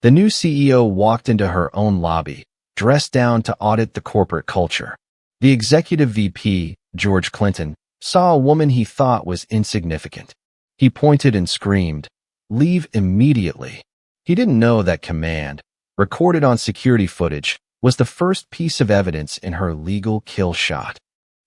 The new CEO walked into her own lobby, dressed down to audit the corporate culture. The executive VP, George Clinton, saw a woman he thought was insignificant. He pointed and screamed, "Leave immediately." He didn't know that command, recorded on security footage, was the first piece of evidence in her legal kill shot.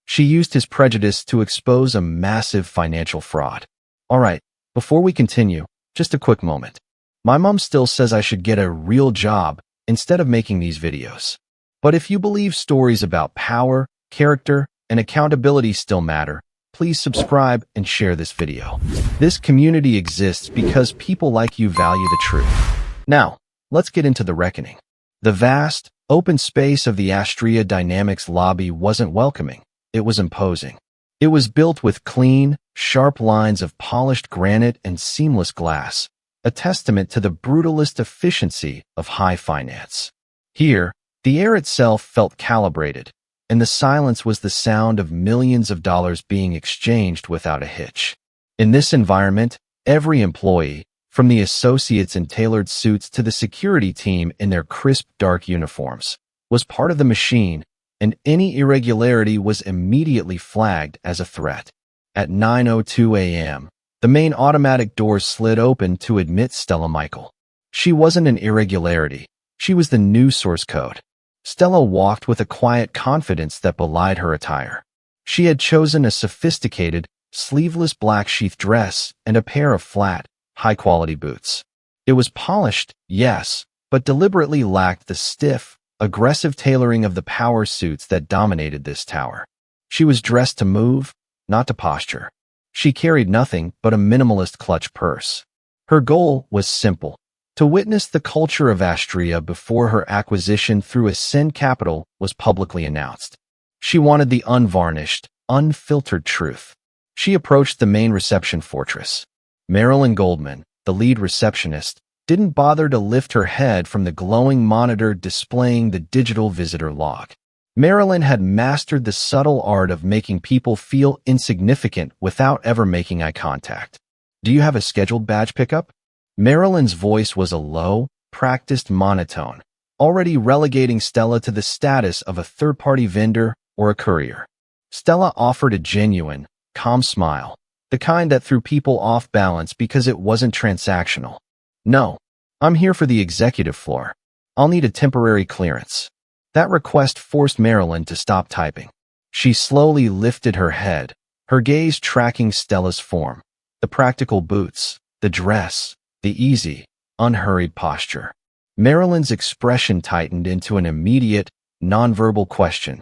She used his prejudice to expose a massive financial fraud. All right, before we continue, just a quick moment. My mom still says I should get a real job instead of making these videos. But if you believe stories about power, character, and accountability still matter, please subscribe and share this video. This community exists because people like you value the truth. Now, let's get into the reckoning. The vast, open space of the Astria Dynamics lobby wasn't welcoming. It was imposing. It was built with clean, sharp lines of polished granite and seamless glass, a testament to the brutalist efficiency of high finance. Here, the air itself felt calibrated, and the silence was the sound of millions of dollars being exchanged without a hitch. In this environment, every employee, from the associates in tailored suits to the security team in their crisp dark uniforms, was part of the machine, and any irregularity was immediately flagged as a threat. At 9:02 a.m., the main automatic doors slid open to admit Stella Michael. She wasn't an irregularity. She was the new source code. Stella walked with a quiet confidence that belied her attire. She had chosen a sophisticated, sleeveless black sheath dress and a pair of flat, high-quality boots. It was polished, yes, but deliberately lacked the stiff, aggressive tailoring of the power suits that dominated this tower. She was dressed to move, not to posture. She carried nothing but a minimalist clutch purse. Her goal was simple: to witness the culture of Astria before her acquisition through Ascend Capital was publicly announced. She wanted the unvarnished, unfiltered truth. She approached the main reception fortress. Marilyn Goldman, the lead receptionist, didn't bother to lift her head from the glowing monitor displaying the digital visitor log. Marilyn had mastered the subtle art of making people feel insignificant without ever making eye contact. "Do you have a scheduled badge pickup?" Marilyn's voice was a low, practiced monotone, already relegating Stella to the status of a third-party vendor or a courier. Stella offered a genuine, calm smile, the kind that threw people off balance because it wasn't transactional. "No, I'm here for the executive floor. I'll need a temporary clearance." That request forced Marilyn to stop typing. She slowly lifted her head, her gaze tracking Stella's form, the practical boots, the dress, the easy, unhurried posture. Marilyn's expression tightened into an immediate, nonverbal question.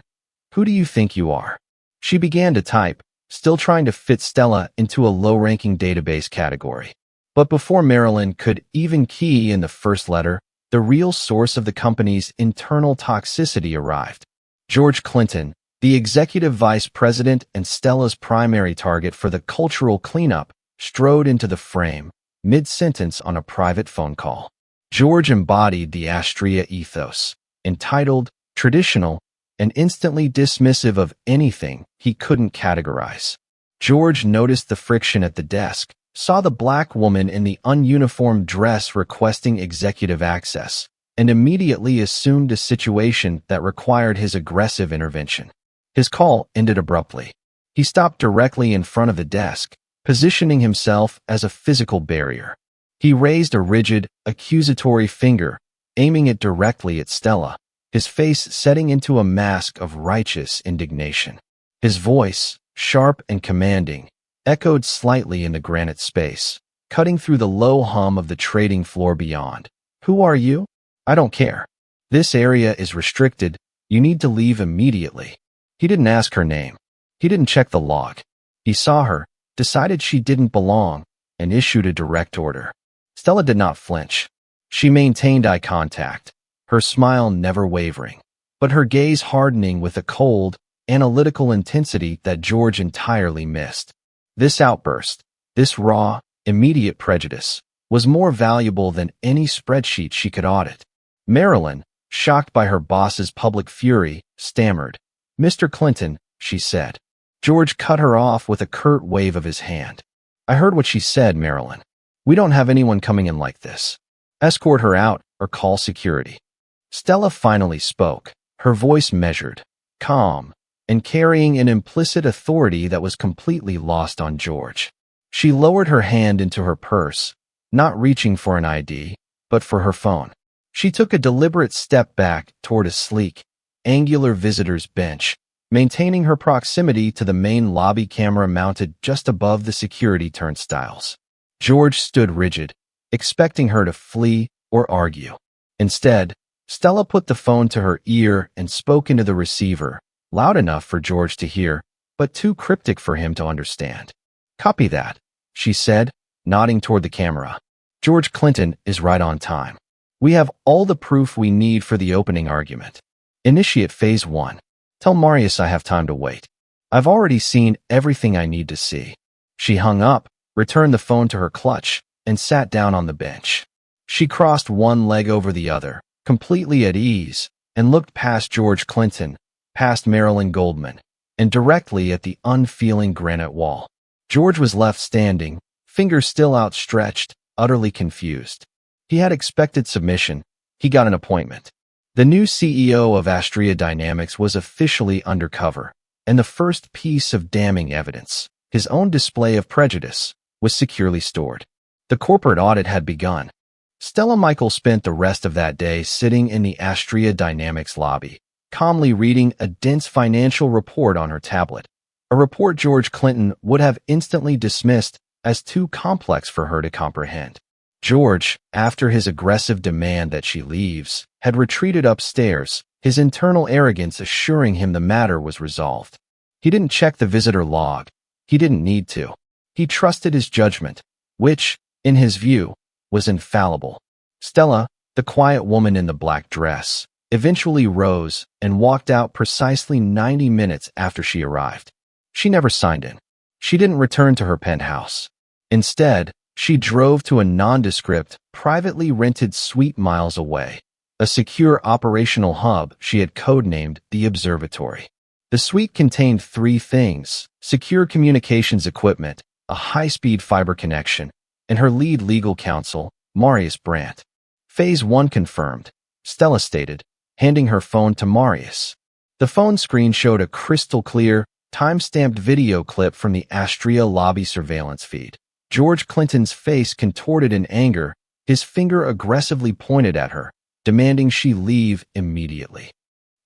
"Who do you think you are?" She began to type, still trying to fit Stella into a low-ranking database category. But before Marilyn could even key in the first letter, the real source of the company's internal toxicity arrived. George Clinton, the executive vice president and Stella's primary target for the cultural cleanup, strode into the frame, mid-sentence on a private phone call. George embodied the Astria ethos, entitled, traditional, and instantly dismissive of anything he couldn't categorize. George noticed the friction at the desk, saw the black woman in the ununiformed dress requesting executive access, and immediately assumed a situation that required his aggressive intervention. His call ended abruptly. He stopped directly in front of the desk, positioning himself as a physical barrier. He raised a rigid, accusatory finger, aiming it directly at Stella, his face setting into a mask of righteous indignation. His voice, sharp and commanding, echoed slightly in the granite space, cutting through the low hum of the trading floor beyond. "Who are you? I don't care. This area is restricted. You need to leave immediately." He didn't ask her name. He didn't check the log. He saw her, decided she didn't belong, and issued a direct order. Stella did not flinch. She maintained eye contact, her smile never wavering, but her gaze hardening with a cold, analytical intensity that George entirely missed. This outburst, this raw, immediate prejudice, was more valuable than any spreadsheet she could audit. Marilyn, shocked by her boss's public fury, stammered. "Mr. Clinton," she said. George cut her off with a curt wave of his hand. "I heard what she said, Marilyn. We don't have anyone coming in like this. Escort her out, or call security. Stella finally spoke, her voice measured, calm, and carrying an implicit authority that was completely lost on George. She lowered her hand into her purse, not reaching for an ID, but for her phone. She took a deliberate step back toward a sleek, angular visitor's bench, maintaining her proximity to the main lobby camera mounted just above the security turnstiles. George stood rigid, expecting her to flee or argue. Instead, Stella put the phone to her ear and spoke into the receiver, loud enough for George to hear, but too cryptic for him to understand. "Copy that," she said, nodding toward the camera. "George Clinton is right on time. We have all the proof we need for the opening argument. Initiate phase 1. Tell Marius I have time to wait. I've already seen everything I need to see." She hung up, returned the phone to her clutch, and sat down on the bench. She crossed one leg over the other, completely at ease, and looked past George Clinton, past Marilyn Goldman, and directly at the unfeeling granite wall. George was left standing, fingers still outstretched, utterly confused. He had expected submission. He got an appointment. The new CEO of Astria Dynamics was officially undercover, and the first piece of damning evidence, his own display of prejudice, was securely stored. The corporate audit had begun. Stella Michael spent the rest of that day sitting in the Astria Dynamics lobby, calmly reading a dense financial report on her tablet, a report George Clinton would have instantly dismissed as too complex for her to comprehend. George, after his aggressive demand that she leaves, had retreated upstairs, his internal arrogance assuring him the matter was resolved. He didn't check the visitor log. He didn't need to. He trusted his judgment, which, in his view, was infallible. Stella, the quiet woman in the black dress, eventually rose and walked out precisely 90 minutes after she arrived. She never signed in. She didn't return to her penthouse. Instead, she drove to a nondescript, privately rented suite miles away, a secure operational hub she had codenamed the Observatory. The suite contained 3 things: secure communications equipment, a high-speed fiber connection, and her lead legal counsel, Marius Brandt. Phase 1 confirmed, Stella stated, handing her phone to Marius. The phone screen showed a crystal-clear, time-stamped video clip from the Astria lobby surveillance feed. George Clinton's face contorted in anger, his finger aggressively pointed at her, demanding she leave immediately.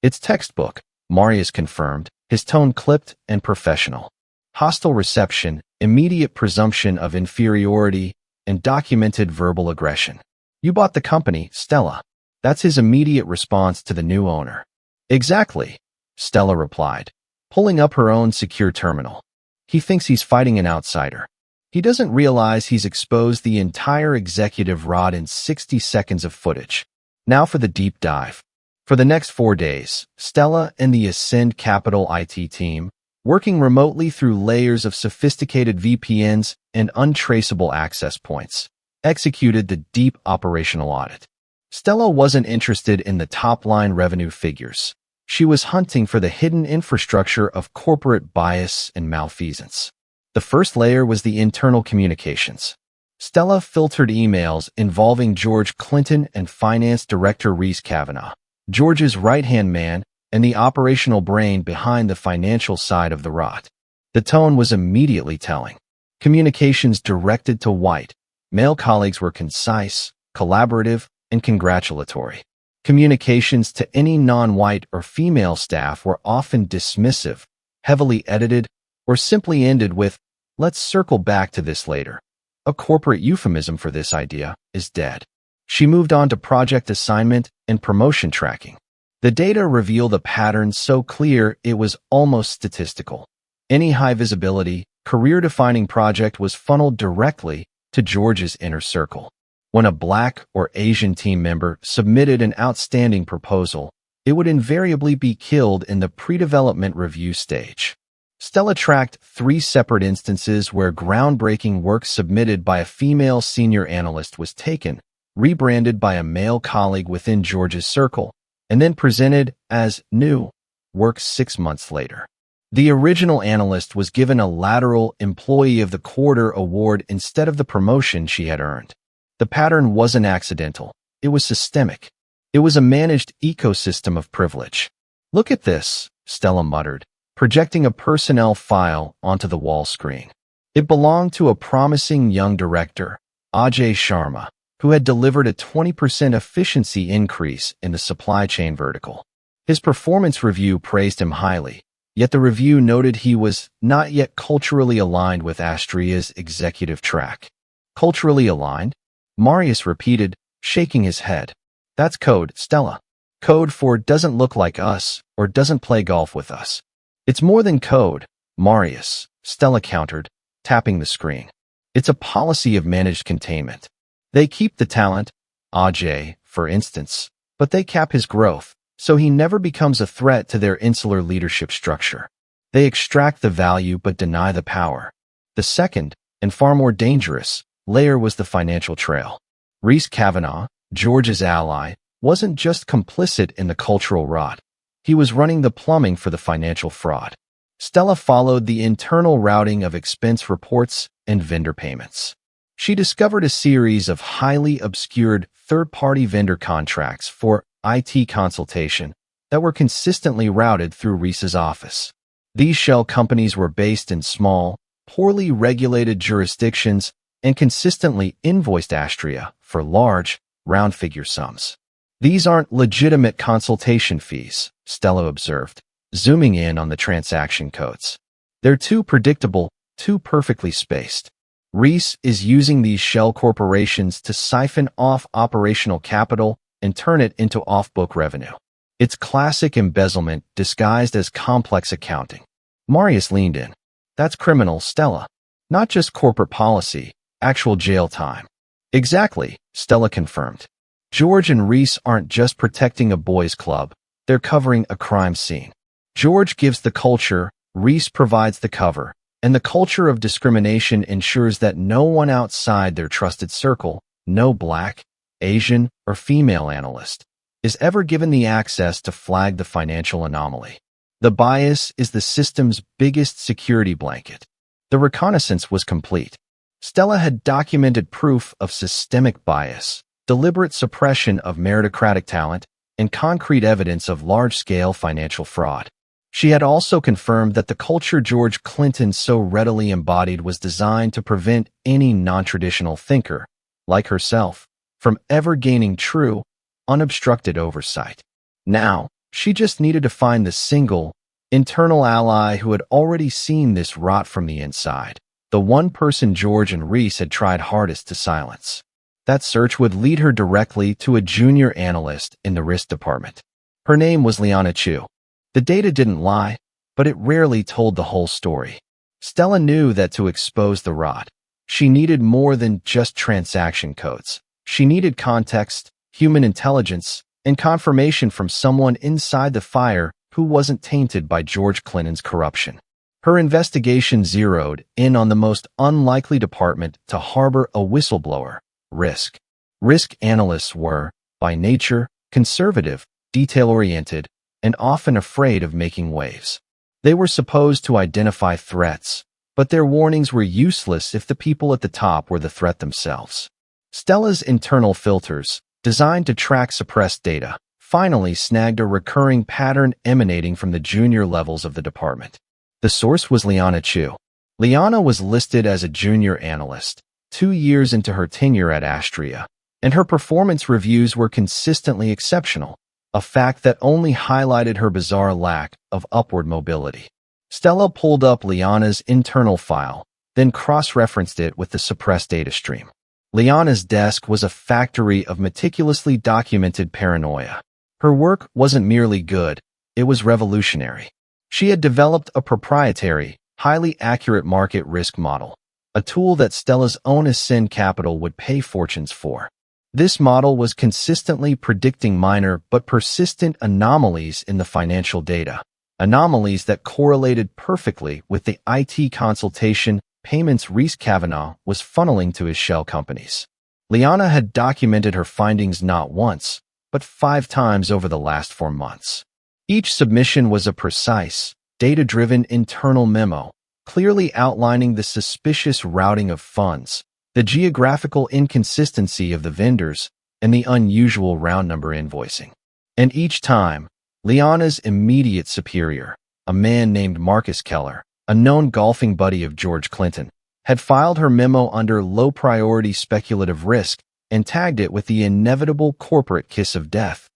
"It's textbook," Marius confirmed, his tone clipped and professional. Hostile reception, immediate presumption of inferiority, and documented verbal aggression. "You bought the company, Stella." That's his immediate response to the new owner. "Exactly," Stella replied, pulling up her own secure terminal. "He thinks he's fighting an outsider. He doesn't realize he's exposed the entire executive rod in 60 seconds of footage. Now for the deep dive." For the next 4 days, Stella and the Ascend Capital IT team, working remotely through layers of sophisticated VPNs and untraceable access points, executed the deep operational audit. Stella wasn't interested in the top-line revenue figures. She was hunting for the hidden infrastructure of corporate bias and malfeasance. The first layer was the internal communications. Stella filtered emails involving George Clinton and Finance Director Reese Kavanaugh, George's right-hand man and the operational brain behind the financial side of the rot. The tone was immediately telling. Communications directed to white, male colleagues were concise, collaborative, and congratulatory. Communications to any non-white or female staff were often dismissive, heavily edited, or simply ended with, "Let's circle back to this later." A corporate euphemism for this idea is dead. She moved on to project assignment and promotion tracking. The data revealed a pattern so clear it was almost statistical. Any high-visibility, career-defining project was funneled directly to George's inner circle. When a Black or Asian team member submitted an outstanding proposal, it would invariably be killed in the pre-development review stage. Stella tracked 3 separate instances where groundbreaking work submitted by a female senior analyst was taken, rebranded by a male colleague within George's circle, and then presented as new work 6 months later. The original analyst was given a lateral Employee of the Quarter award instead of the promotion she had earned. The pattern wasn't accidental. it was systemic. It was a managed ecosystem of privilege. "Look at this," Stella muttered, projecting a personnel file onto the wall screen. It belonged to a promising young director, Ajay Sharma, who had delivered a 20% efficiency increase in the supply chain vertical. His performance review praised him highly, yet the review noted he was not yet culturally aligned with Astria's executive track. "Culturally aligned?" Marius repeated, shaking his head. "That's code, Stella. Code for doesn't look like us or doesn't play golf with us." "It's more than code, Marius," Stella countered, tapping the screen. "It's a policy of managed containment. They keep the talent, Ajay, for instance, but they cap his growth, so he never becomes a threat to their insular leadership structure. They extract the value but deny the power." The second, and far more dangerous, layer was the financial trail. Rhys Kavanagh, George's ally, wasn't just complicit in the cultural rot. He was running the plumbing for the financial fraud. Stella followed the internal routing of expense reports and vendor payments. She discovered a series of highly obscured third-party vendor contracts for IT consultation that were consistently routed through Rhys's office. These shell companies were based in small, poorly regulated jurisdictions and consistently invoiced Astria for large, round-figure sums. "These aren't legitimate consultation fees," Stella observed, zooming in on the transaction codes. "They're too predictable, too perfectly spaced. Rhys is using these shell corporations to siphon off operational capital and turn it into off-book revenue. It's classic embezzlement disguised as complex accounting." Marius leaned in. "That's criminal, Stella. Not just corporate policy, actual jail time." "Exactly," Stella confirmed. "George and Rhys aren't just protecting a boys' club, they're covering a crime scene. George gives the culture, Rhys provides the cover, and the culture of discrimination ensures that no one outside their trusted circle, no Black, Asian, or female analyst, is ever given the access to flag the financial anomaly. The bias is the system's biggest security blanket." The reconnaissance was complete. Stella had documented proof of systemic bias, deliberate suppression of meritocratic talent, and concrete evidence of large-scale financial fraud. She had also confirmed that the culture George Clinton so readily embodied was designed to prevent any non-traditional thinker, like herself, from ever gaining true, unobstructed oversight. Now, she just needed to find the single, internal ally who had already seen this rot from the inside, the one person George and Rhys had tried hardest to silence. That search would lead her directly to a junior analyst in the risk department. Her name was Liana Chu. The data didn't lie, but it rarely told the whole story. Stella knew that to expose the rot, she needed more than just transaction codes. She needed context, human intelligence, and confirmation from someone inside the fire who wasn't tainted by George Clinton's corruption. Her investigation zeroed in on the most unlikely department to harbor a whistleblower: risk. Risk analysts were, by nature, conservative, detail-oriented, and often afraid of making waves. They were supposed to identify threats, but their warnings were useless if the people at the top were the threat themselves. Stella's internal filters, designed to track suppressed data, finally snagged a recurring pattern emanating from the junior levels of the department. The source was Liana Chu. Liana was listed as a junior analyst, 2 years into her tenure at Astria, and her performance reviews were consistently exceptional, a fact that only highlighted her bizarre lack of upward mobility. Stella pulled up Liana's internal file, then cross-referenced it with the suppressed data stream. Liana's desk was a factory of meticulously documented paranoia. Her work wasn't merely good, it was revolutionary. She had developed a proprietary, highly accurate market risk model, a tool that Stella's own Ascend Capital would pay fortunes for. This model was consistently predicting minor but persistent anomalies in the financial data, anomalies that correlated perfectly with the IT consultation payments Rhys Kavanagh was funneling to his shell companies. Liana had documented her findings not once, but 5 times over the last 4 months. Each submission was a precise, data-driven internal memo, clearly outlining the suspicious routing of funds, the geographical inconsistency of the vendors, and the unusual round number invoicing. And each time, Liana's immediate superior, a man named Marcus Keller, a known golfing buddy of George Clinton, had filed her memo under low-priority speculative risk and tagged it with the inevitable corporate kiss of death,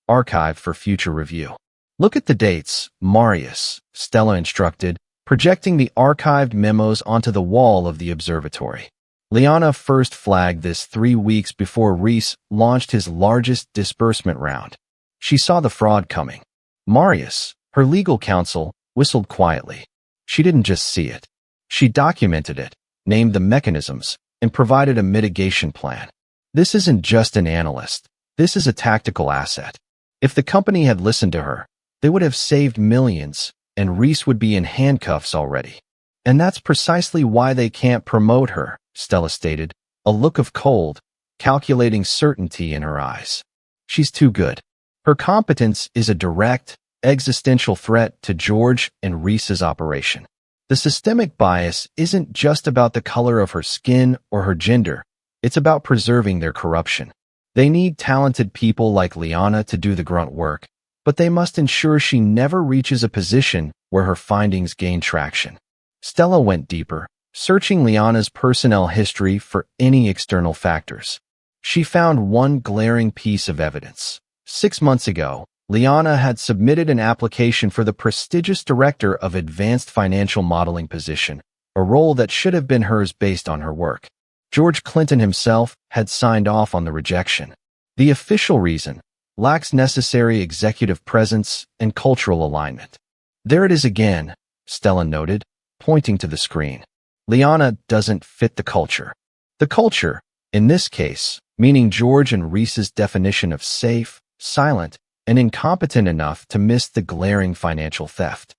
archived for future review. "Look at the dates, Marius," Stella instructed, projecting the archived memos onto the wall of the observatory. Liana first flagged this 3 weeks before Reese launched his largest disbursement round. She saw the fraud coming. Marius, her legal counsel, whistled quietly. She didn't just see it. She documented it, named the mechanisms, and provided a mitigation plan. This isn't just an analyst. This is a tactical asset. If the company had listened to her, they would have saved millions, and Reese would be in handcuffs already. "And that's precisely why they can't promote her," Stella stated, a look of cold, calculating certainty in her eyes. "She's too good. Her competence is a direct, existential threat to George and Reese's operation. The systemic bias isn't just about the color of her skin or her gender. It's about preserving their corruption. They need talented people like Liana to do the grunt work, but they must ensure she never reaches a position where her findings gain traction." Stella went deeper, searching Liana's personnel history for any external factors. She found one glaring piece of evidence. 6 months ago, Liana had submitted an application for the prestigious Director of Advanced Financial Modeling position, a role that should have been hers based on her work. George Clinton himself had signed off on the rejection. The official reason: lacks necessary executive presence and cultural alignment. "There it is again," Stella noted, pointing to the screen. "Liana doesn't fit the culture." The culture, in this case, meaning George and Reese's definition of safe, silent, and incompetent enough to miss the glaring financial theft.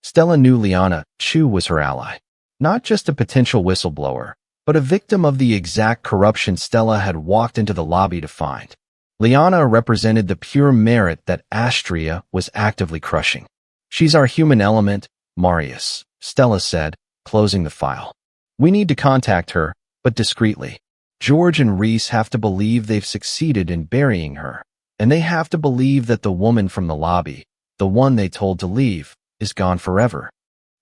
Stella knew Liana Chu was her ally. Not just a potential whistleblower, but a victim of the exact corruption Stella had walked into the lobby to find. Liana represented the pure merit that Astria was actively crushing. "She's our human element, Marius," Stella said, closing the file. "We need to contact her, but discreetly. George and Reese have to believe they've succeeded in burying her. And they have to believe that the woman from the lobby, the one they told to leave, is gone forever."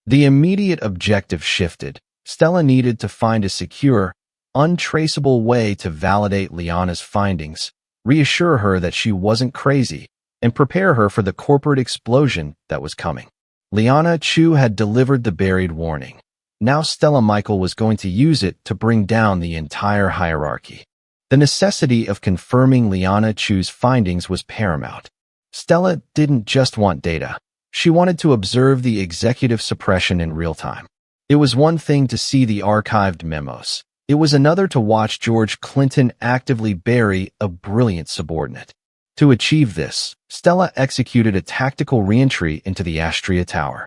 The immediate objective shifted. Stella needed to find a secure, untraceable way to validate Liana's findings, reassure her that she wasn't crazy, and prepare her for the corporate explosion that was coming. Liana Chu had delivered the buried warning. Now Stella Michael was going to use it to bring down the entire hierarchy. The necessity of confirming Liana Chu's findings was paramount. Stella didn't just want data. She wanted to observe the executive suppression in real time. It was one thing to see the archived memos. It was another to watch George Clinton actively bury a brilliant subordinate. To achieve this, Stella executed a tactical reentry into the Astria Tower.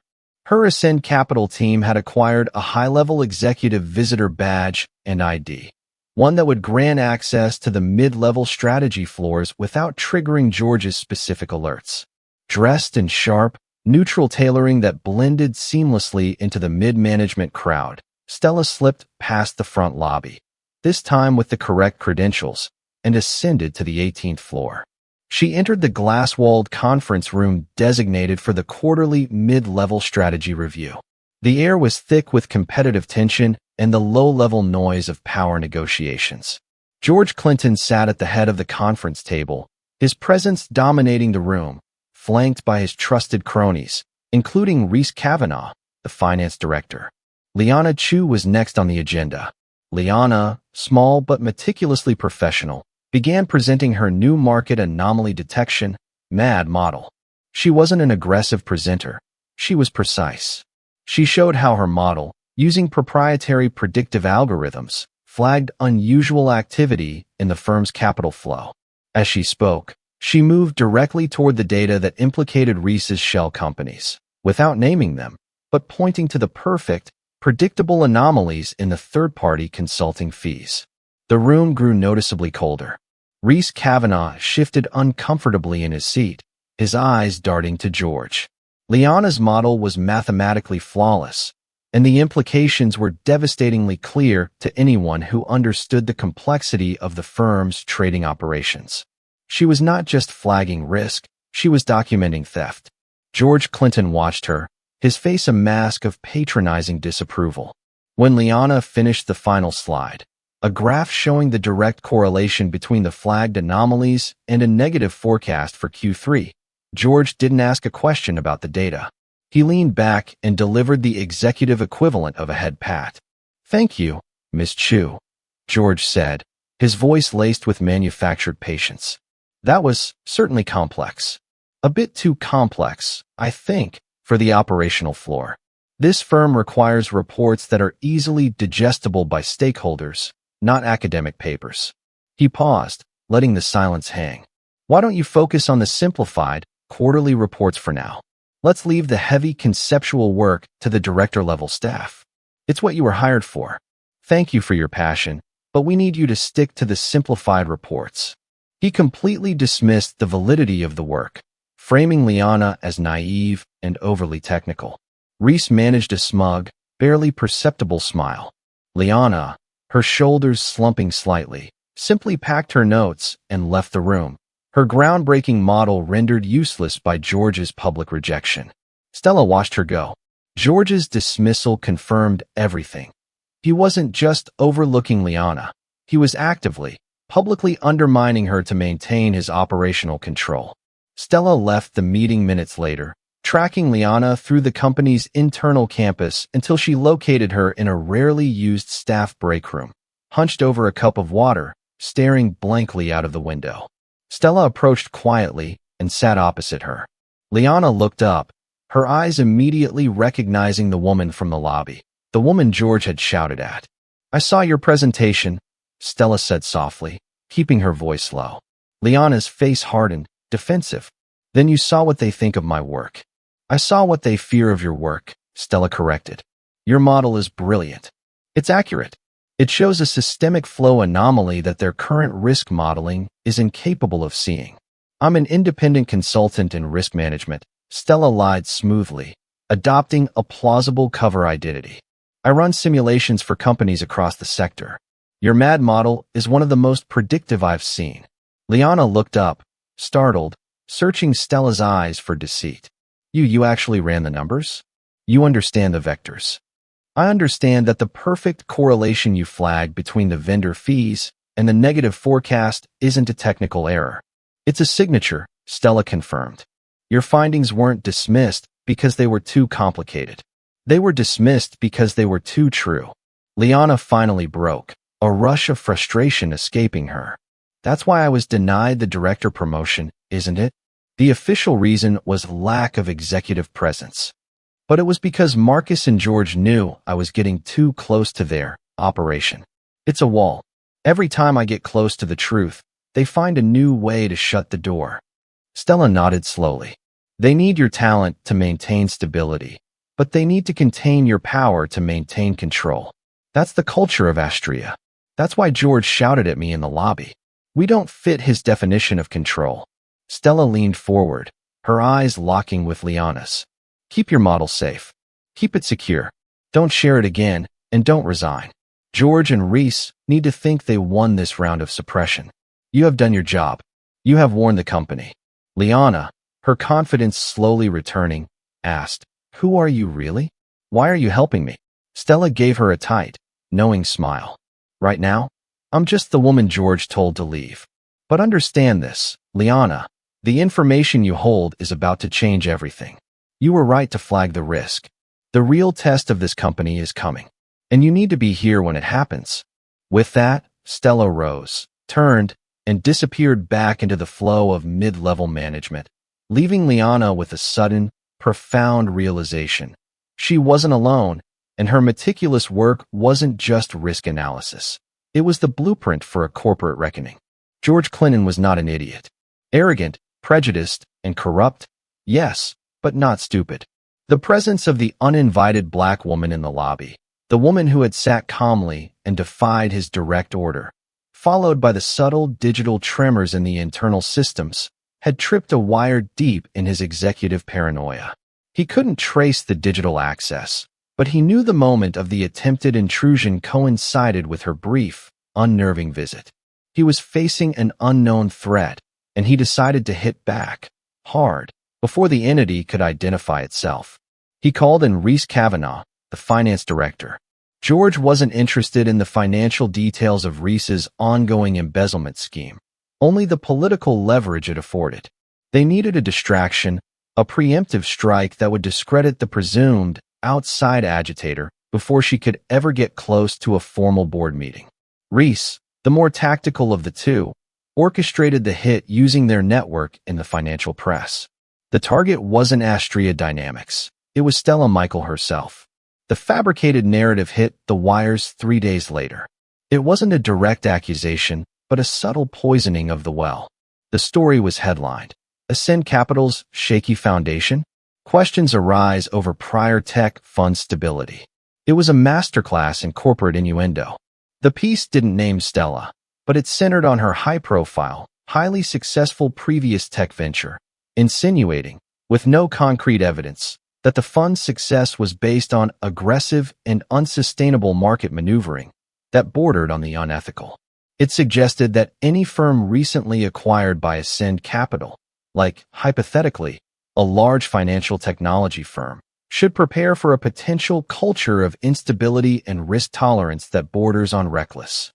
Her Ascend Capital team had acquired a high-level executive visitor badge and ID. One that would grant access to the mid-level strategy floors without triggering George's specific alerts. Dressed in sharp, neutral tailoring that blended seamlessly into the mid-management crowd, Stella slipped past the front lobby, this time with the correct credentials, and ascended to the 18th floor. She entered the glass-walled conference room designated for the quarterly mid-level strategy review. The air was thick with competitive tension and the low-level noise of power negotiations. George Clinton sat at the head of the conference table, his presence dominating the room, flanked by his trusted cronies, including Reese Kavanaugh, the finance director. Liana Chu was next on the agenda. Liana, small but meticulously professional, began presenting her new market anomaly detection, MAD model. She wasn't an aggressive presenter. She was precise. She showed how her model, using proprietary predictive algorithms, flagged unusual activity in the firm's capital flow. As she spoke, she moved directly toward the data that implicated Reese's shell companies, without naming them, but pointing to the perfect, predictable anomalies in the third-party consulting fees. The room grew noticeably colder. Reese Kavanaugh shifted uncomfortably in his seat, his eyes darting to George. Liana's model was mathematically flawless, and the implications were devastatingly clear to anyone who understood the complexity of the firm's trading operations. She was not just flagging risk, she was documenting theft. George Clinton watched her, his face a mask of patronizing disapproval. When Liana finished the final slide, a graph showing the direct correlation between the flagged anomalies and a negative forecast for Q3, George didn't ask a question about the data. He leaned back and delivered the executive equivalent of a head pat. "Thank you, Miss Chu," George said, his voice laced with manufactured patience. "That was certainly complex. A bit too complex, I think, for the operational floor. This firm requires reports that are easily digestible by stakeholders, not academic papers." He paused, letting the silence hang. "Why don't you focus on the simplified, quarterly reports for now? Let's leave the heavy conceptual work to the director-level staff. It's what you were hired for. Thank you for your passion, but we need you to stick to the simplified reports." He completely dismissed the validity of the work, framing Liana as naive and overly technical. Reese managed a smug, barely perceptible smile. Liana, her shoulders slumping slightly, simply packed her notes and left the room, her groundbreaking model rendered useless by George's public rejection. Stella watched her go. George's dismissal confirmed everything. He wasn't just overlooking Liana. He was actively, publicly undermining her to maintain his operational control. Stella left the meeting minutes later, tracking Liana through the company's internal campus until she located her in a rarely used staff break room, hunched over a cup of water, staring blankly out of the window. Stella approached quietly and sat opposite her. Liana looked up, her eyes immediately recognizing the woman from the lobby, the woman George had shouted at. "I saw your presentation," Stella said softly, keeping her voice low. Liana's face hardened, defensive. "Then you saw what they think of my work." "I saw what they fear of your work," Stella corrected. "Your model is brilliant. It's accurate. It shows a systemic flow anomaly that their current risk modeling is incapable of seeing." "I'm an independent consultant in risk management," Stella lied smoothly, adopting a plausible cover identity. "I run simulations for companies across the sector. Your MAD model is one of the most predictive I've seen." Liana looked up, startled, searching Stella's eyes for deceit. You actually ran the numbers? You understand the vectors. I understand that the perfect correlation you flagged between the vendor fees and the negative forecast isn't a technical error. It's a signature," Stella confirmed. "Your findings weren't dismissed because they were too complicated. They were dismissed because they were too true." Liana finally broke, a rush of frustration escaping her. "That's why I was denied the director promotion, isn't it? The official reason was lack of executive presence. But it was because Marcus and George knew I was getting too close to their operation. It's a wall. Every time I get close to the truth, they find a new way to shut the door." Stella nodded slowly. "They need your talent to maintain stability, but they need to contain your power to maintain control. That's the culture of Astria. That's why George shouted at me in the lobby. We don't fit his definition of control." Stella leaned forward, her eyes locking with Liana's. "Keep your model safe. Keep it secure. Don't share it again, and don't resign. George and Reese need to think they won this round of suppression. You have done your job. You have warned the company." Liana, her confidence slowly returning, asked, "Who are you really? Why are you helping me?" Stella gave her a tight, knowing smile. "Right now, I'm just the woman George told to leave. But understand this, Liana, the information you hold is about to change everything. You were right to flag the risk. The real test of this company is coming, and you need to be here when it happens." With that, Stella rose, turned, and disappeared back into the flow of mid-level management, leaving Liana with a sudden, profound realization. She wasn't alone, and her meticulous work wasn't just risk analysis. It was the blueprint for a corporate reckoning. George Clinton was not an idiot. Arrogant, prejudiced, and corrupt, yes, but not stupid. The presence of the uninvited black woman in the lobby, the woman who had sat calmly and defied his direct order, followed by the subtle digital tremors in the internal systems, had tripped a wire deep in his executive paranoia. He couldn't trace the digital access, But he knew the moment of the attempted intrusion coincided with her brief, unnerving visit. He was facing an unknown threat, and he decided to hit back, hard, before the entity could identify itself. He called in Reese Kavanaugh, the finance director. George wasn't interested in the financial details of Reese's ongoing embezzlement scheme, only the political leverage it afforded. They needed a distraction, a preemptive strike that would discredit the presumed outside agitator before she could ever get close to a formal board meeting. Reese, the more tactical of the two, orchestrated the hit using their network in the financial press. The target wasn't Astria Dynamics. It was Stella Michael herself. The fabricated narrative hit the wires 3 days later. It wasn't a direct accusation, but a subtle poisoning of the well. The story was headlined, Ascend Capital's shaky foundation? Questions arise over prior tech fund stability. It was a masterclass in corporate innuendo. The piece didn't name Stella, but it centered on her high-profile, highly successful previous tech venture, insinuating, with no concrete evidence, that the fund's success was based on aggressive and unsustainable market maneuvering that bordered on the unethical. It suggested that any firm recently acquired by Ascend Capital, like, hypothetically, a large financial technology firm, should prepare for a potential culture of instability and risk tolerance that borders on reckless.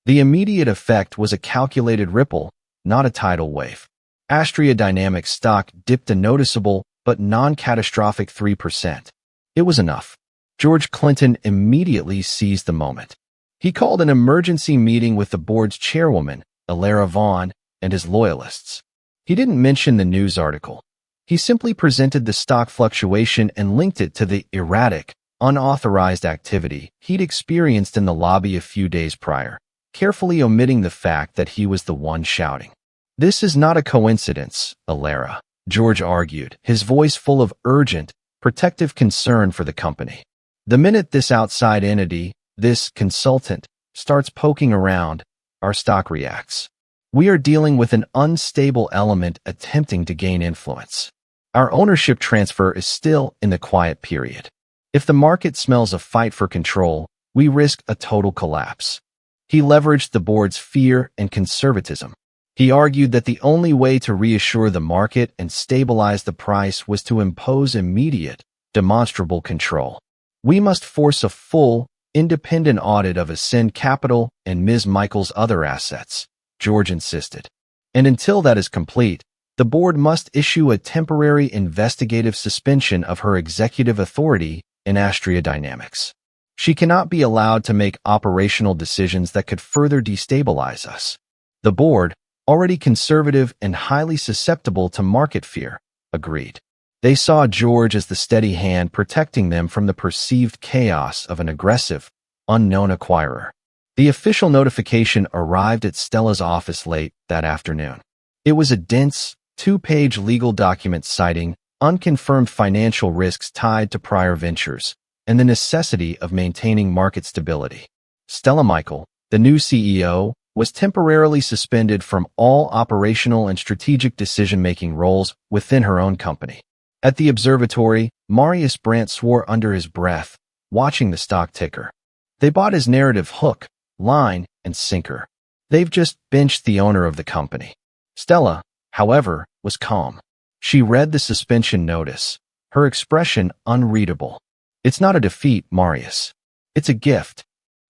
The immediate effect was a calculated ripple, not a tidal wave. Astria Dynamics stock dipped a noticeable but non-catastrophic 3%. It was enough. George Clinton immediately seized the moment. He called an emergency meeting with the board's chairwoman, Alara Vaughn, and his loyalists. He didn't mention the news article. He simply presented the stock fluctuation and linked it to the erratic, unauthorized activity he'd experienced in the lobby a few days prior, carefully omitting the fact that he was the one shouting. "This is not a coincidence, Alara," George argued, his voice full of urgent, protective concern for the company. "The minute this outside entity, this consultant, starts poking around, our stock reacts. We are dealing with an unstable element attempting to gain influence. Our ownership transfer is still in the quiet period. If the market smells a fight for control, we risk a total collapse." He leveraged the board's fear and conservatism. He argued that the only way to reassure the market and stabilize the price was to impose immediate, demonstrable control. "We must force a full, independent audit of Ascend Capital and Ms. Michael's other assets," George insisted. "And until that is complete, the board must issue a temporary investigative suspension of her executive authority in Astria Dynamics. She cannot be allowed to make operational decisions that could further destabilize us." The board, already conservative and highly susceptible to market fear, agreed. They saw George as the steady hand protecting them from the perceived chaos of an aggressive, unknown acquirer. The official notification arrived at Stella's office late that afternoon. It was a dense, 2-page legal document citing unconfirmed financial risks tied to prior ventures and the necessity of maintaining market stability. Stella Michael, the new CEO, was temporarily suspended from all operational and strategic decision-making roles within her own company. At the observatory, Marius Brandt swore under his breath, watching the stock ticker. They bought his narrative hook, line, and sinker. They've just benched the owner of the company. Stella, however, was calm. She read the suspension notice, her expression unreadable. "It's not a defeat, Marius. It's a gift."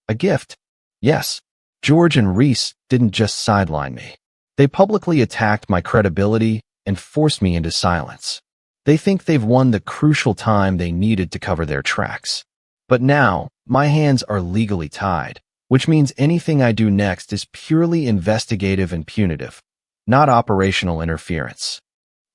"A gift?" "Yes. George and Reese didn't just sideline me. They publicly attacked my credibility and forced me into silence. They think they've won the crucial time they needed to cover their tracks. But now, my hands are legally tied, which means anything I do next is purely investigative and punitive, not operational interference."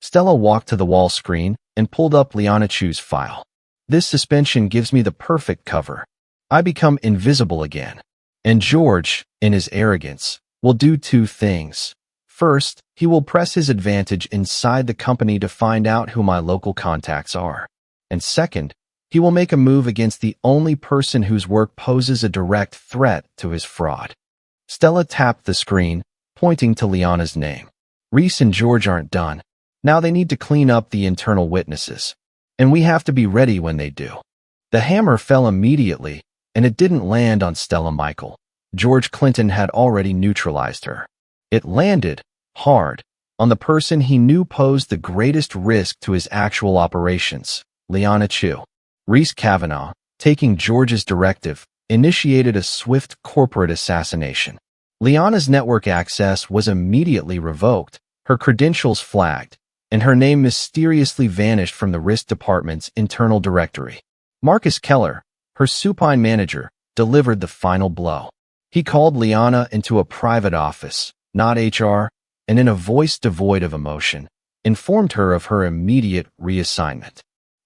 Stella walked to the wall screen and pulled up Lianachu's file. "This suspension gives me the perfect cover. I become invisible again. And George, in his arrogance, will do 2 things. First, he will press his advantage inside the company to find out who my local contacts are. And second, he will make a move against the only person whose work poses a direct threat to his fraud." Stella tapped the screen, pointing to Liana's name. "Reese and George aren't done. Now they need to clean up the internal witnesses. And we have to be ready when they do." The hammer fell immediately, and it didn't land on Stella Michael. George Clinton had already neutralized her. It landed, hard, on the person he knew posed the greatest risk to his actual operations, Liana Chu. Reese Kavanaugh, taking George's directive, initiated a swift corporate assassination. Liana's network access was immediately revoked, her credentials flagged, and her name mysteriously vanished from the risk department's internal directory. Marcus Keller, her supine manager, delivered the final blow. He called Liana into a private office, not HR, and in a voice devoid of emotion, informed her of her immediate reassignment.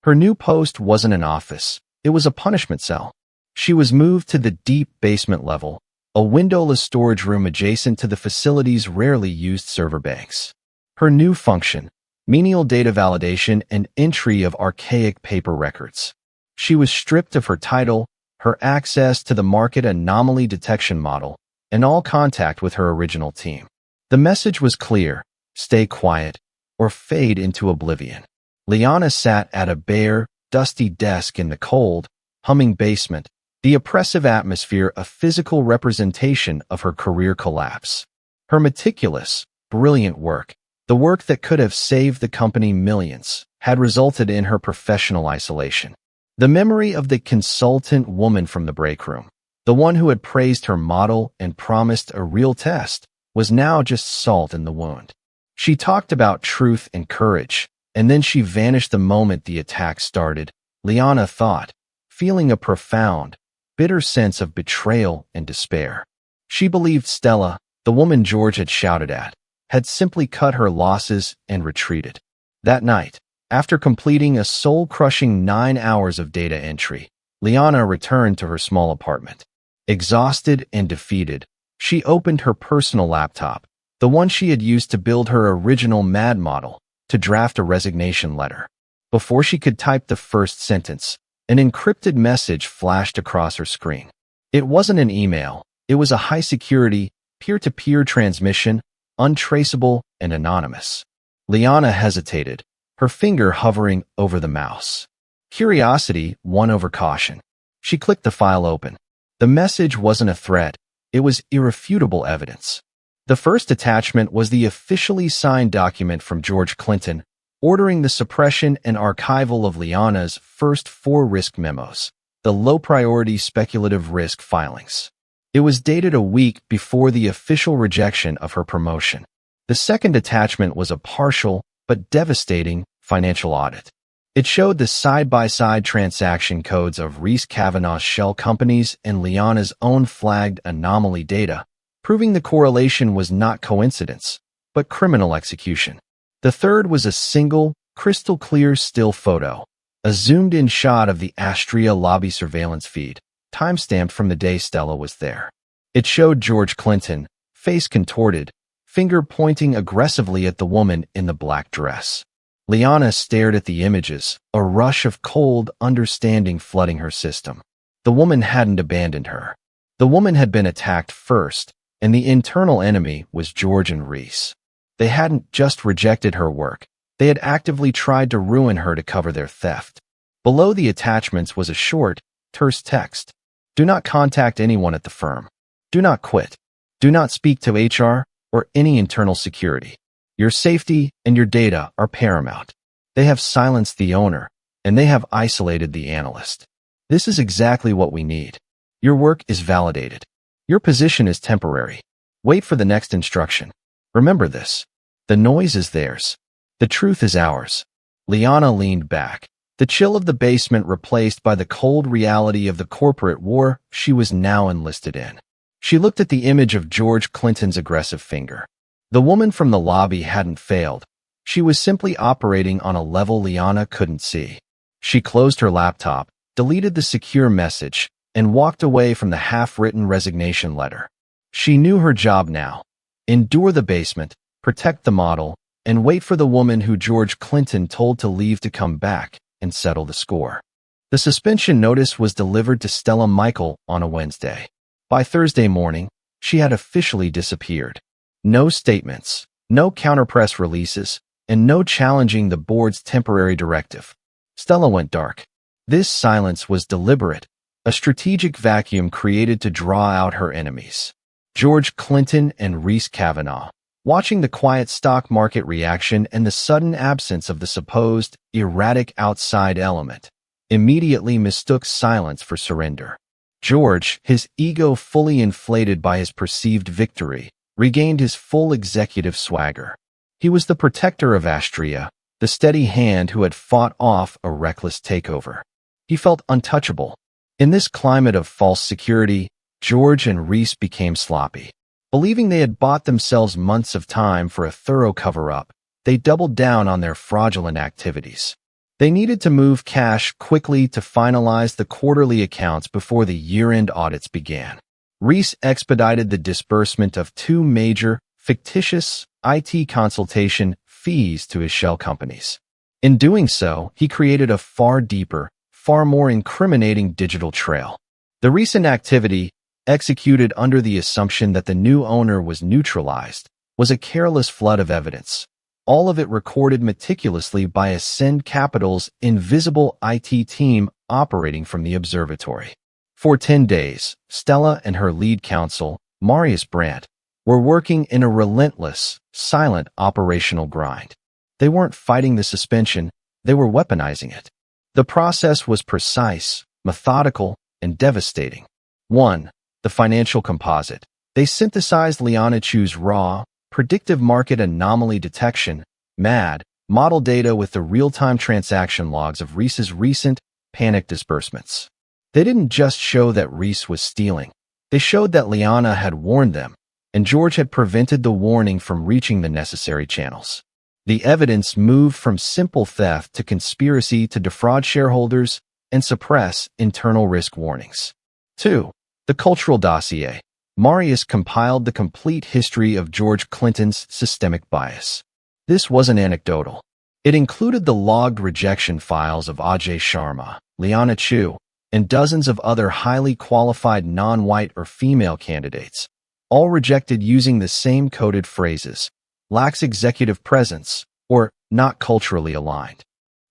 Her new post wasn't an office, it was a punishment cell. She was moved to the deep basement level, a windowless storage room adjacent to the facility's rarely used server banks. Her new function, menial data validation and entry of archaic paper records. She was stripped of her title, her access to the market anomaly detection model, and all contact with her original team. The message was clear: stay quiet, or fade into oblivion. Liana sat at a bare, dusty desk in the cold, humming basement, the oppressive atmosphere a physical representation of her career collapse. Her meticulous, brilliant work, the work that could have saved the company millions, had resulted in her professional isolation. The memory of the consultant woman from the break room, the one who had praised her model and promised a real test, was now just salt in the wound. She talked about truth and courage, and then she vanished the moment the attack started, Liana thought, feeling a profound, bitter sense of betrayal and despair. She believed Stella, the woman George had shouted at, had simply cut her losses and retreated. That night, after completing a soul-crushing 9 hours of data entry, Liana returned to her small apartment. Exhausted and defeated, she opened her personal laptop, the one she had used to build her original MAD model, to draft a resignation letter. Before she could type the first sentence, an encrypted message flashed across her screen. It wasn't an email, it was a high-security, peer-to-peer transmission, untraceable and anonymous. Liana hesitated, her finger hovering over the mouse. Curiosity won over caution. She clicked the file open. The message wasn't a threat, it was irrefutable evidence. The first attachment was the officially signed document from George Clinton, ordering the suppression and archival of Liana's first 4 risk memos, the low-priority speculative risk filings. It was dated a week before the official rejection of her promotion. The second attachment was a partial, but devastating, financial audit. It showed the side-by-side transaction codes of Reese Kavanaugh's shell companies and Liana's own flagged anomaly data, proving the correlation was not coincidence, but criminal execution. The third was a single, crystal-clear still photo, a zoomed-in shot of the Astria lobby surveillance feed, timestamped from the day Stella was there. It showed George Clinton, face contorted, finger pointing aggressively at the woman in the black dress. Liana stared at the images, a rush of cold understanding flooding her system. The woman hadn't abandoned her. The woman had been attacked first, and the internal enemy was George and Reese. They hadn't just rejected her work, they had actively tried to ruin her to cover their theft. Below the attachments was a short, terse text. Do not contact anyone at the firm. Do not quit. Do not speak to HR or any internal security. Your safety and your data are paramount. They have silenced the owner, and they have isolated the analyst. This is exactly what we need. Your work is validated. Your position is temporary. Wait for the next instruction. Remember this. The noise is theirs. The truth is ours. Liana leaned back, the chill of the basement replaced by the cold reality of the corporate war she was now enlisted in. She looked at the image of George Clinton's aggressive finger. The woman from the lobby hadn't failed. She was simply operating on a level Liana couldn't see. She closed her laptop, deleted the secure message, and walked away from the half-written resignation letter. She knew her job now. Endure the basement, protect the model, and wait for the woman who George Clinton told to leave to come back and settle the score. The suspension notice was delivered to Stella Michael on a Wednesday. By Thursday morning, she had officially disappeared. No statements, no counter-press releases, and no challenging the board's temporary directive. Stella went dark. This silence was deliberate, a strategic vacuum created to draw out her enemies. George Clinton and Reese Kavanaugh, watching the quiet stock market reaction and the sudden absence of the supposed erratic outside element, immediately mistook silence for surrender. George, his ego fully inflated by his perceived victory, regained his full executive swagger. He was the protector of Astria, the steady hand who had fought off a reckless takeover. He felt untouchable. In this climate of false security, George and Reese became sloppy. Believing they had bought themselves months of time for a thorough cover-up, they doubled down on their fraudulent activities. They needed to move cash quickly to finalize the quarterly accounts before the year-end audits began. Reese expedited the disbursement of 2 major, fictitious IT consultation fees to his shell companies. In doing so, he created a far deeper, far more incriminating digital trail. The recent activity, executed under the assumption that the new owner was neutralized, was a careless flood of evidence, all of it recorded meticulously by Ascend Capital's invisible IT team operating from the observatory. For 10 days, Stella and her lead counsel, Marius Brandt, were working in a relentless, silent operational grind. They weren't fighting the suspension, they were weaponizing it. The process was precise, methodical, and devastating. 1. The financial composite. They synthesized Liana Chu's raw, predictive market anomaly detection, MAD, model data with the real-time transaction logs of Reese's recent, panic disbursements. They didn't just show that Reese was stealing. They showed that Liana had warned them, and George had prevented the warning from reaching the necessary channels. The evidence moved from simple theft to conspiracy to defraud shareholders and suppress internal risk warnings. 2. The cultural dossier. Marius compiled the complete history of George Clinton's systemic bias. This wasn't anecdotal. It included the logged rejection files of Ajay Sharma, Liana Chu, and dozens of other highly qualified non-white or female candidates, all rejected using the same coded phrases, lacks executive presence, or not culturally aligned.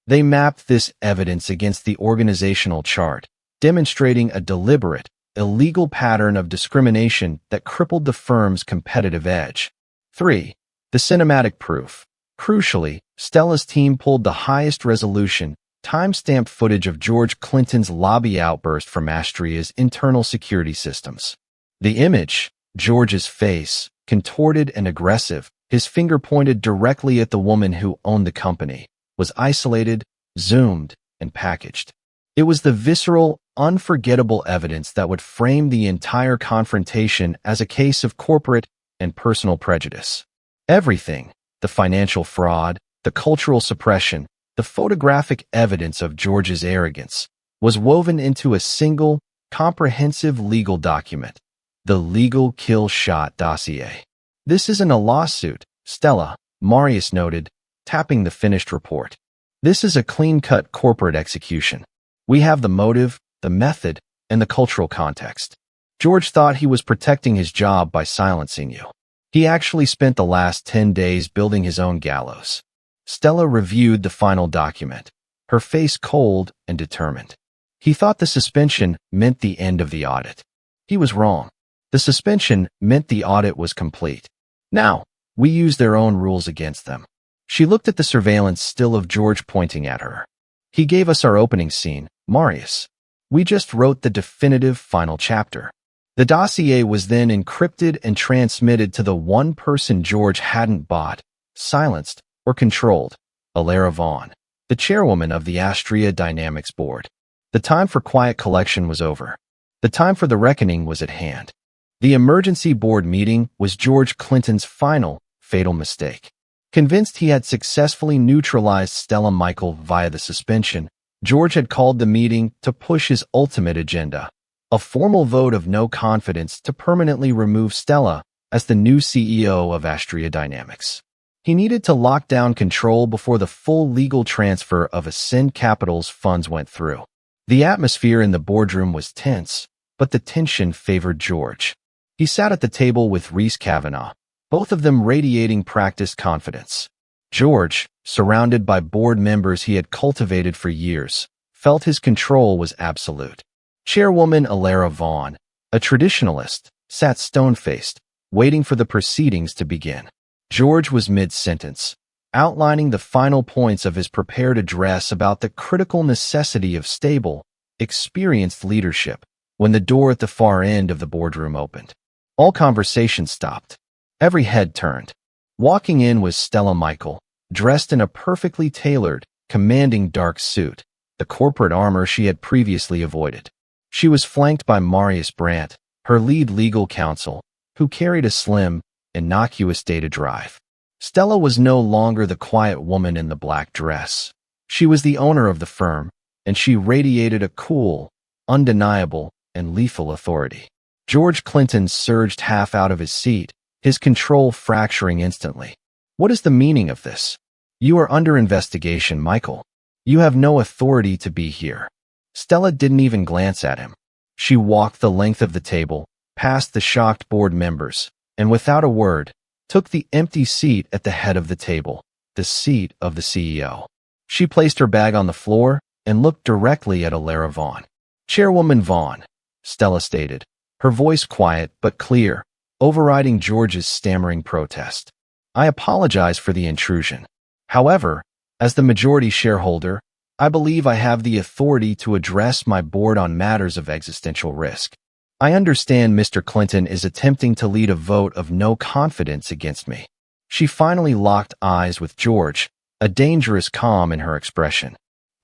They mapped this evidence against the organizational chart, demonstrating a deliberate, illegal pattern of discrimination that crippled the firm's competitive edge. 3. The cinematic proof. Crucially, Stella's team pulled the highest resolution, time-stamped footage of George Clinton's lobby outburst from Astria's internal security systems. The image, George's face, contorted and aggressive, his finger pointed directly at the woman who owned the company, was isolated, zoomed, and packaged. It was the visceral, unforgettable evidence that would frame the entire confrontation as a case of corporate and personal prejudice. Everything, the financial fraud, the cultural suppression, the photographic evidence of George's arrogance, was woven into a single, comprehensive legal document, the Legal Kill Shot Dossier. This isn't a lawsuit, Stella, Marius noted, tapping the finished report. This is a clean-cut corporate execution. We have the motive, the method, and the cultural context. George thought he was protecting his job by silencing you. He actually spent the last 10 days building his own gallows. Stella reviewed the final document, her face cold and determined. He thought the suspension meant the end of the audit. He was wrong. The suspension meant the audit was complete. Now, we use their own rules against them. She looked at the surveillance still of George pointing at her. He gave us our opening scene, Marius. We just wrote the definitive final chapter. The dossier was then encrypted and transmitted to the one person George hadn't bought, silenced, or controlled, Alara Vaughn, the chairwoman of the Astria Dynamics board. The time for quiet collection was over. The time for the reckoning was at hand. The emergency board meeting was George Clinton's final, fatal mistake. Convinced he had successfully neutralized Stella Michael via the suspension, George had called the meeting to push his ultimate agenda, a formal vote of no confidence to permanently remove Stella as the new CEO of Astria Dynamics. He needed to lock down control before the full legal transfer of Ascend Capital's funds went through. The atmosphere in the boardroom was tense, but the tension favored George. He sat at the table with Reese Kavanaugh, both of them radiating practiced confidence. George, surrounded by board members he had cultivated for years, felt his control was absolute. Chairwoman Alara Vaughn, a traditionalist, sat stone-faced, waiting for the proceedings to begin. George was mid-sentence, outlining the final points of his prepared address about the critical necessity of stable, experienced leadership, when the door at the far end of the boardroom opened. All conversation stopped. Every head turned. Walking in was Stella Michael, dressed in a perfectly tailored, commanding dark suit, the corporate armor she had previously avoided. She was flanked by Marius Brandt, her lead legal counsel, who carried a slim, innocuous data drive. Stella was no longer the quiet woman in the black dress. She was the owner of the firm, and she radiated a cool, undeniable, and lethal authority. George Clinton surged half out of his seat, his control fracturing instantly. What is the meaning of this? You are under investigation, Michael. You have no authority to be here. Stella didn't even glance at him. She walked the length of the table, past the shocked board members, and without a word, took the empty seat at the head of the table, the seat of the CEO. She placed her bag on the floor and looked directly at Alara Vaughn. Chairwoman Vaughn, Stella stated, her voice quiet but clear, overriding George's stammering protest. I apologize for the intrusion. However, as the majority shareholder, I believe I have the authority to address my board on matters of existential risk. I understand Mr. Clinton is attempting to lead a vote of no confidence against me. She finally locked eyes with George, a dangerous calm in her expression.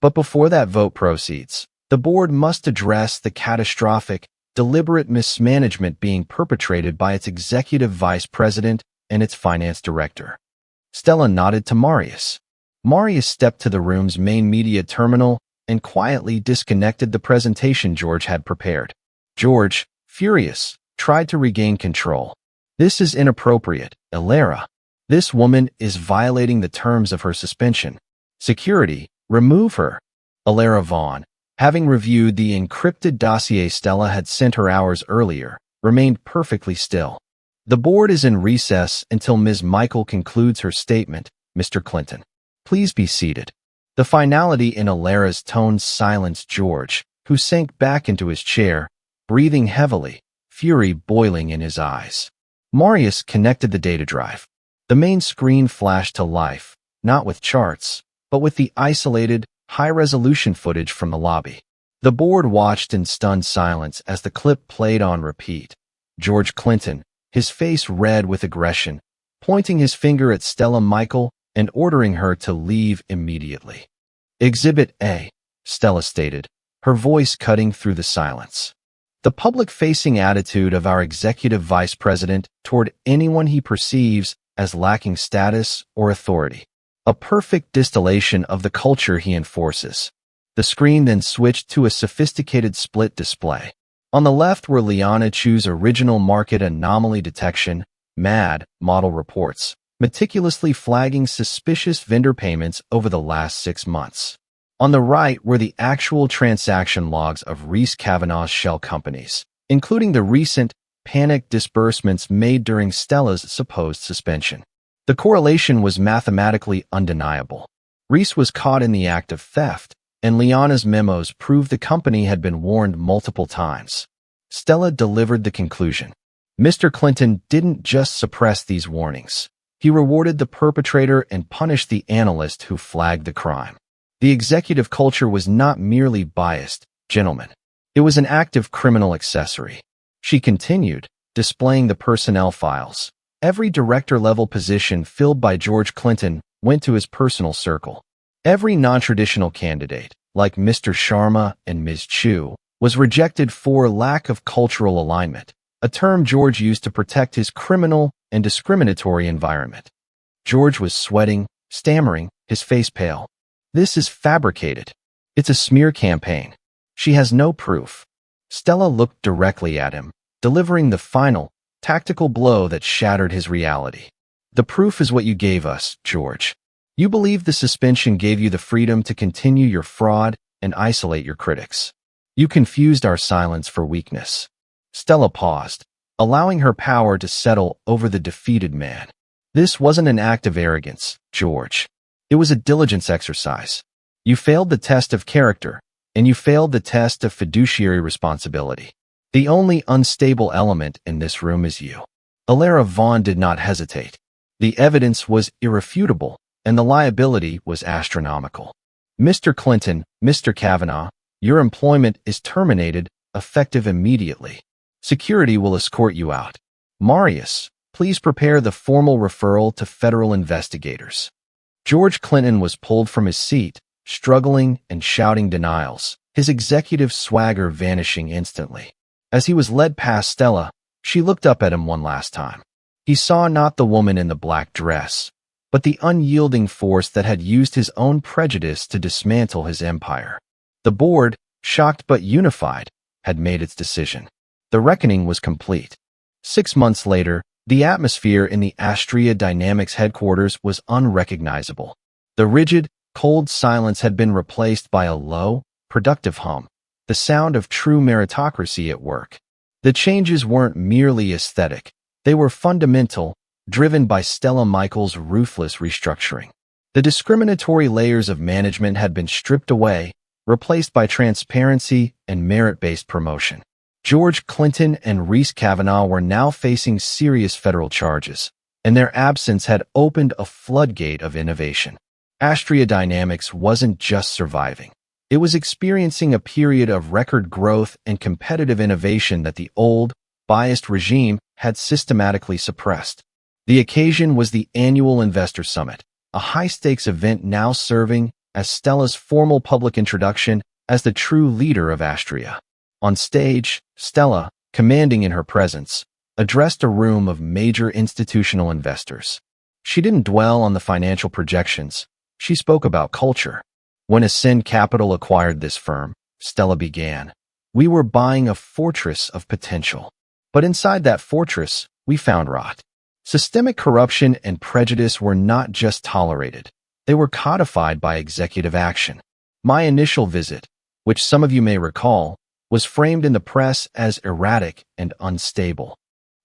But before that vote proceeds, the board must address the catastrophic, deliberate mismanagement being perpetrated by its executive vice president and its finance director. Stella nodded to Marius. Marius stepped to the room's main media terminal and quietly disconnected the presentation George had prepared. George, furious, tried to regain control. This is inappropriate, Alara. This woman is violating the terms of her suspension. Security, remove her. Alara Vaughn, having reviewed the encrypted dossier Stella had sent her hours earlier, remained perfectly still. The board is in recess until Ms. Michael concludes her statement, Mr. Clinton. Please be seated. The finality in Alara's tone silenced George, who sank back into his chair, breathing heavily, fury boiling in his eyes. Marius connected the data drive. The main screen flashed to life, not with charts, but with the isolated, high-resolution footage from the lobby. The board watched in stunned silence as the clip played on repeat. George Clinton, his face red with aggression, pointing his finger at Stella Michael and ordering her to leave immediately. Exhibit A, Stella stated, her voice cutting through the silence. The public-facing attitude of our executive vice president toward anyone he perceives as lacking status or authority. A perfect distillation of the culture he enforces. The screen then switched to a sophisticated split display. On the left were Liana Chu's original market anomaly detection, MAD, model reports, meticulously flagging suspicious vendor payments over the last 6 months. On the right were the actual transaction logs of Reese Kavanaugh's shell companies, including the recent, panicked disbursements made during Stella's supposed suspension. The correlation was mathematically undeniable. Reese was caught in the act of theft, and Liana's memos proved the company had been warned multiple times. Stella delivered the conclusion. Mr. Clinton didn't just suppress these warnings. He rewarded the perpetrator and punished the analyst who flagged the crime. The executive culture was not merely biased, gentlemen. It was an active criminal accessory. She continued, displaying the personnel files. Every director-level position filled by George Clinton went to his personal circle. Every non-traditional candidate, like Mr. Sharma and Ms. Chu, was rejected for lack of cultural alignment, a term George used to protect his criminal and discriminatory environment. George was sweating, stammering, his face pale. This is fabricated. It's a smear campaign. She has no proof. Stella looked directly at him, delivering the final, tactical blow that shattered his reality. The proof is what you gave us, George. You believe the suspension gave you the freedom to continue your fraud and isolate your critics. You confused our silence for weakness. Stella paused, allowing her power to settle over the defeated man. This wasn't an act of arrogance, George. It was a diligence exercise. You failed the test of character, and you failed the test of fiduciary responsibility. The only unstable element in this room is you." Alara Vaughn did not hesitate. The evidence was irrefutable, and the liability was astronomical. "Mr. Clinton, Mr. Kavanaugh, your employment is terminated, effective immediately. Security will escort you out. Marius, please prepare the formal referral to federal investigators." George Clinton was pulled from his seat, struggling and shouting denials, his executive swagger vanishing instantly. As he was led past Stella, she looked up at him one last time. He saw not the woman in the black dress, but the unyielding force that had used his own prejudice to dismantle his empire. The board, shocked but unified, had made its decision. The reckoning was complete. 6 months later, the atmosphere in the Astria Dynamics headquarters was unrecognizable. The rigid, cold silence had been replaced by a low, productive hum, the sound of true meritocracy at work. The changes weren't merely aesthetic. They were fundamental, driven by Stella Michael's ruthless restructuring. The discriminatory layers of management had been stripped away, replaced by transparency and merit-based promotion. George Clinton and Reese Kavanaugh were now facing serious federal charges, and their absence had opened a floodgate of innovation. Astria Dynamics wasn't just surviving. It was experiencing a period of record growth and competitive innovation that the old, biased regime had systematically suppressed. The occasion was the annual Investor Summit, a high-stakes event now serving as Stella's formal public introduction as the true leader of Astria. On stage, Stella, commanding in her presence, addressed a room of major institutional investors. She didn't dwell on the financial projections. She spoke about culture. "When Ascend Capital acquired this firm," Stella began, "we were buying a fortress of potential. But inside that fortress, we found rot. Systemic corruption and prejudice were not just tolerated. They were codified by executive action. My initial visit, which some of you may recall, was framed in the press as erratic and unstable.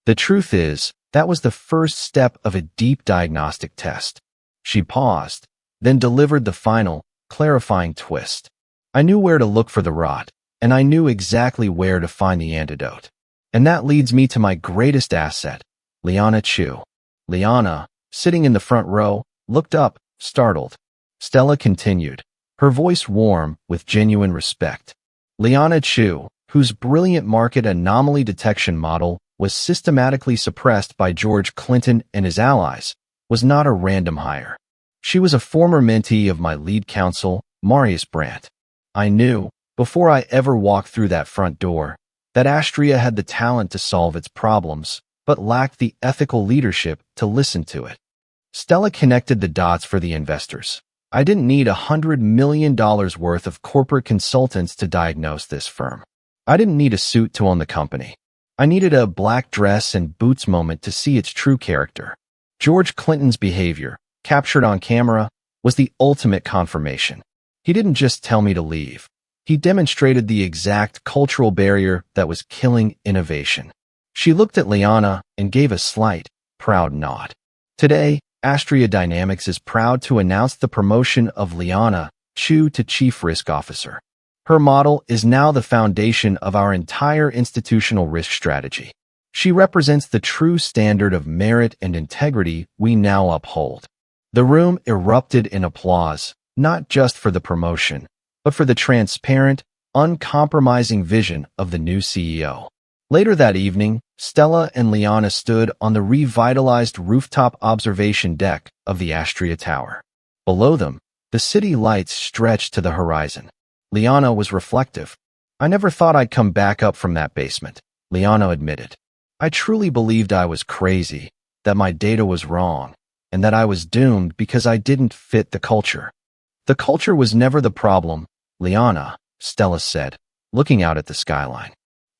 The truth is, that was the first step of a deep diagnostic test." She paused, then delivered the final, clarifying twist. "I knew where to look for the rot, and I knew exactly where to find the antidote. And that leads me to my greatest asset, Liana Chu." Liana, sitting in the front row, looked up, startled. Stella continued, her voice warm with genuine respect. "Liana Chu, whose brilliant market anomaly detection model was systematically suppressed by George Clinton and his allies, was not a random hire. She was a former mentee of my lead counsel, Marius Brandt. I knew, before I ever walked through that front door, that Astria had the talent to solve its problems, but lacked the ethical leadership to listen to it." Stella connected the dots for the investors. "I didn't need $100 million worth of corporate consultants to diagnose this firm. I didn't need a suit to own the company. I needed a black dress and boots moment to see its true character." George Clinton's behavior, captured on camera, was the ultimate confirmation. He didn't just tell me to leave. He demonstrated the exact cultural barrier that was killing innovation. She looked at Liana and gave a slight, proud nod. Today, Astria Dynamics is proud to announce the promotion of Liana Chu to Chief Risk Officer. Her model is now the foundation of our entire institutional risk strategy. She represents the true standard of merit and integrity we now uphold. The room erupted in applause, not just for the promotion, but for the transparent, uncompromising vision of the new CEO. Later that evening, Stella and Liana stood on the revitalized rooftop observation deck of the Astria Tower. Below them, the city lights stretched to the horizon. Liana was reflective. "I never thought I'd come back up from that basement," Liana admitted. "I truly believed I was crazy, that my data was wrong, and that I was doomed because I didn't fit the culture." "The culture was never the problem, Liana," Stella said, looking out at the skyline.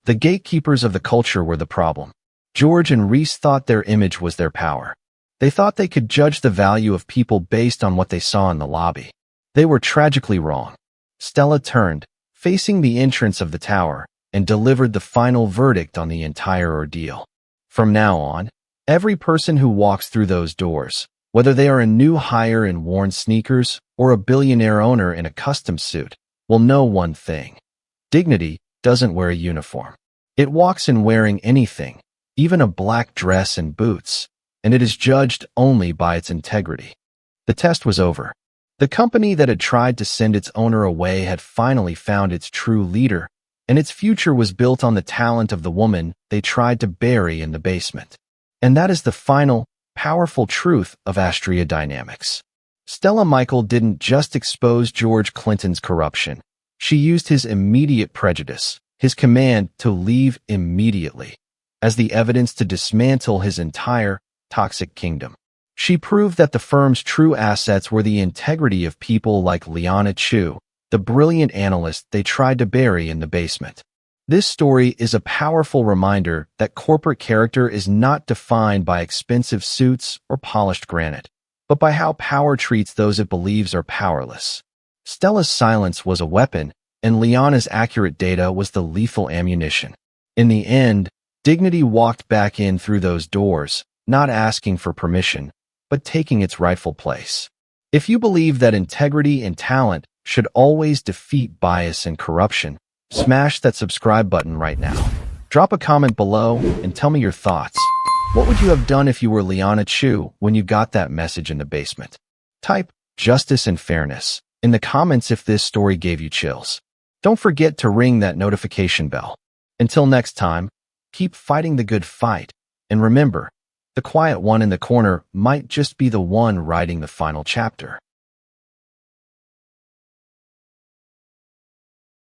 "The gatekeepers of the culture were the problem. George and Reese thought their image was their power. They thought they could judge the value of people based on what they saw in the lobby. They were tragically wrong." Stella turned, facing the entrance of the tower, and delivered the final verdict on the entire ordeal. "From now on, every person who walks through those doors, whether they are a new hire in worn sneakers or a billionaire owner in a custom suit, will know one thing. Dignity doesn't wear a uniform. It walks in wearing anything, even a black dress and boots, and it is judged only by its integrity. The test was over. The company that had tried to send its owner away had finally found its true leader, and its future was built on the talent of the woman they tried to bury in the basement. And that is the final, powerful truth of Astria dynamics. Stella Michael didn't just expose George Clinton's corruption. She used his immediate prejudice, his command to leave immediately, as the evidence to dismantle his entire toxic kingdom. She proved that the firm's true assets were the integrity of people like Liana Chu, the brilliant analyst they tried to bury in the basement. This story is a powerful reminder that corporate character is not defined by expensive suits or polished granite, but by how power treats those it believes are powerless. Stella's silence was a weapon, and Liana's accurate data was the lethal ammunition. In the end, dignity walked back in through those doors, not asking for permission, but taking its rightful place. If you believe that integrity and talent should always defeat bias and corruption, smash that subscribe button right now. Drop a comment below and tell me your thoughts. What would you have done if you were Liana Chu when you got that message in the basement? Type justice and fairness in the comments if this story gave you chills. Don't forget to ring that notification bell. Until next time, keep fighting the good fight, and remember, the quiet one in the corner might just be the one writing the final chapter.